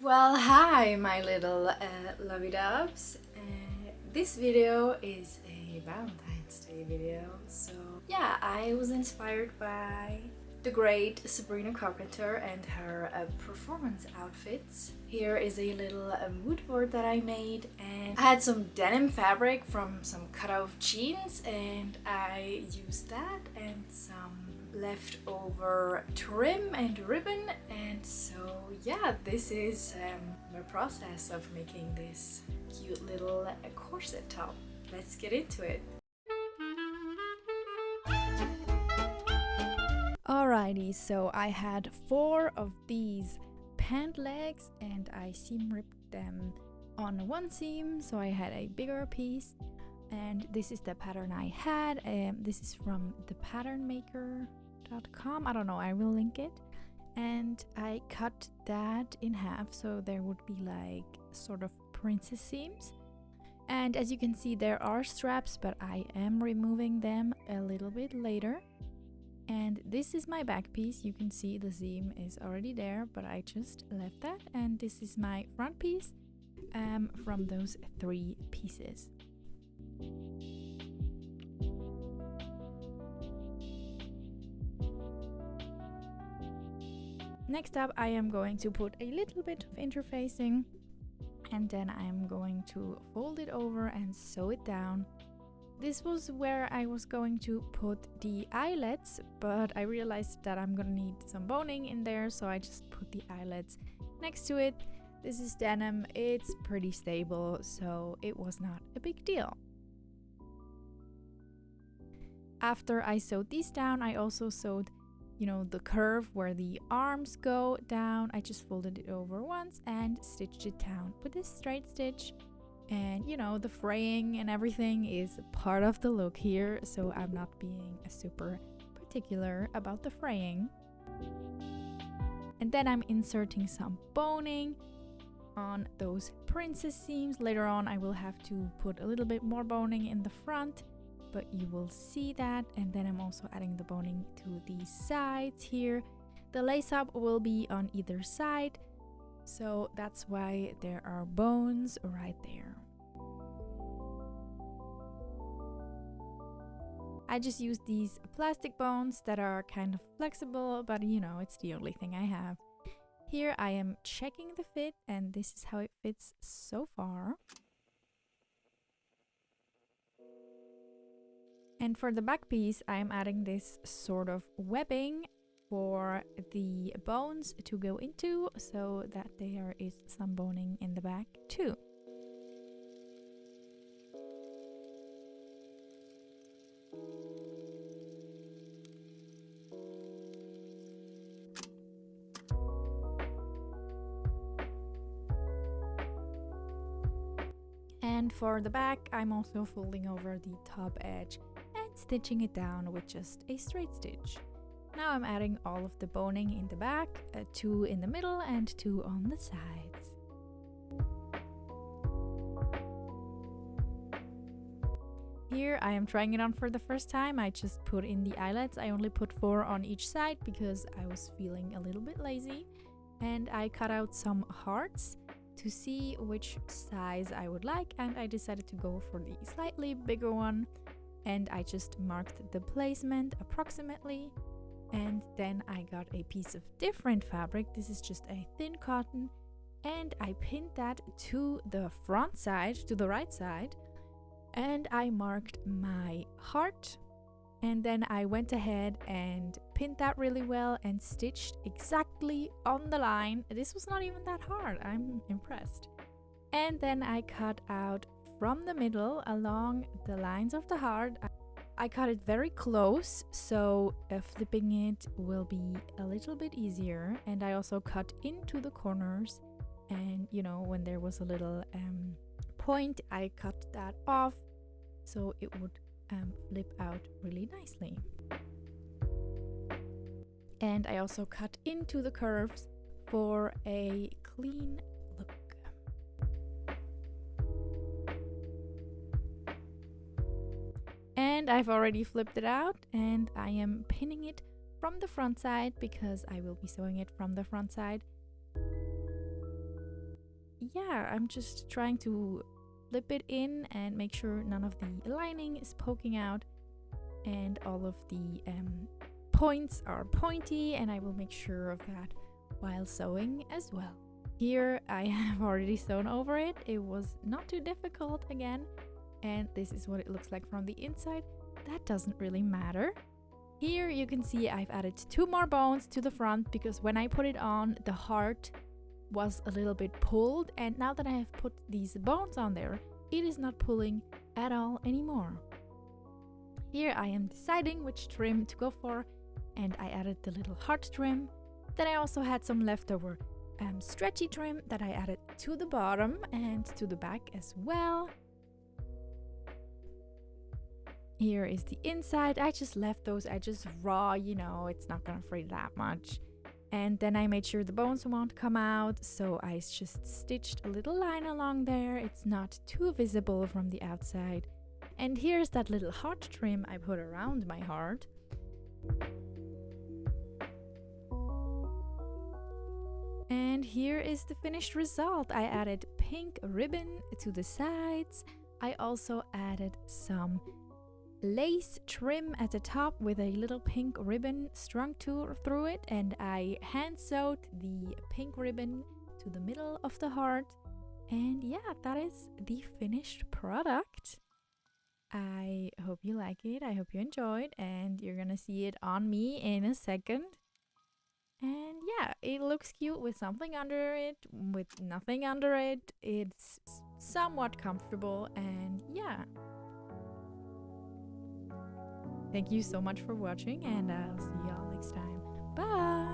Well, hi, my little lovey doves. This video is a Valentine's Day video. So, yeah, I was inspired by the great Sabrina Carpenter and her performance outfits. Here is a little mood board that I made, and I had some denim fabric from some cut-off jeans, and I used that and some leftover trim and ribbon. And so yeah, this is the process of making this cute little corset top. Let's get into it. Alrighty, so I had 4 of these pant legs and I seam ripped them on one seam, so I had a bigger piece. And this is the pattern I had. This is from thepatternmaker.com. I don't know, I will link it. And I cut that in half so there would be like sort of princess seams. And as you can see, there are straps, but I am removing them a little bit later. And this is my back piece. You can see the seam is already there, but I just left that. And this is my front piece from those 3 pieces. Next up, I am going to put a little bit of interfacing, and then I am going to fold it over and sew it down. This was where I was going to put the eyelets, but I realized that I'm gonna need some boning in there, so I just put the eyelets next to it. This is denim, it's pretty stable, so it was not a big deal. After I sewed these down, I also sewed, the curve where the arms go down. I just folded it over once and stitched it down with a straight stitch. And the fraying and everything is part of the look here, so I'm not being super particular about the fraying. And then I'm inserting some boning on those princess seams. Later on I will have to put a little bit more boning in the front, but you will see that. And then I'm also adding the boning to the sides here. The lace up will be on either side, so that's why there are bones right there. I just use these plastic bones that are kind of flexible, but it's the only thing I have. Here I am checking the fit, and this is how it fits so far. And for the back piece, I'm adding this sort of webbing for the bones to go into, so that there is some boning in the back too. And for the back, I'm also folding over the top edge and stitching it down with just a straight stitch. Now I'm adding all of the boning in the back, 2 in the middle and 2 on the sides. Here I am trying it on for the first time. I just put in the eyelets. I only put 4 on each side because I was feeling a little bit lazy. And I cut out some hearts to see which size I would like, and I decided to go for the slightly bigger one. And I just marked the placement approximately. And then I got a piece of different fabric. This is just a thin cotton, and I pinned that to the front side, to the right side, and I marked my heart. And then I went ahead and pinned that really well and stitched exactly on the line. This was not even that hard, I'm impressed. And then I cut out from the middle along the lines of the heart. I cut it very close, so flipping it will be a little bit easier. And I also cut into the corners, and when there was a little point, I cut that off so it would flip out really nicely. And I also cut into the curves for a clean look. And I've already flipped it out, and I am pinning it from the front side because I will be sewing it from the front side. yeah, I'm just trying to flip it in and make sure none of the lining is poking out and all of the points are pointy, and I will make sure of that while sewing as well. Here I have already sewn over it. It was not too difficult again, and this is what it looks like from the inside. That doesn't really matter. Here you can see I've added 2 more bones to the front because when I put it on, the heart was a little bit pulled, and now that I have put these bones on there, it is not pulling at all anymore. Here I am deciding which trim to go for, and I added the little heart trim. Then I also had some leftover stretchy trim that I added to the bottom and to the back as well. Here is the inside. I just left those, I just raw, you know, it's not gonna fray that much. And then I made sure the bones won't come out, so I just stitched a little line along there. It's not too visible from the outside. And here's that little heart trim I put around my heart. And here is the finished result. I added pink ribbon to the sides. I also added some lace trim at the top with a little pink ribbon strung through it, and I hand sewed the pink ribbon to the middle of the heart. And yeah, that is the finished product. I hope you like it, I hope you enjoyed, and you're gonna see it on me in a second. And yeah, it looks cute with something under it, with nothing under it. It's somewhat comfortable, and yeah. Thank you so much for watching, and I'll see y'all next time. Bye!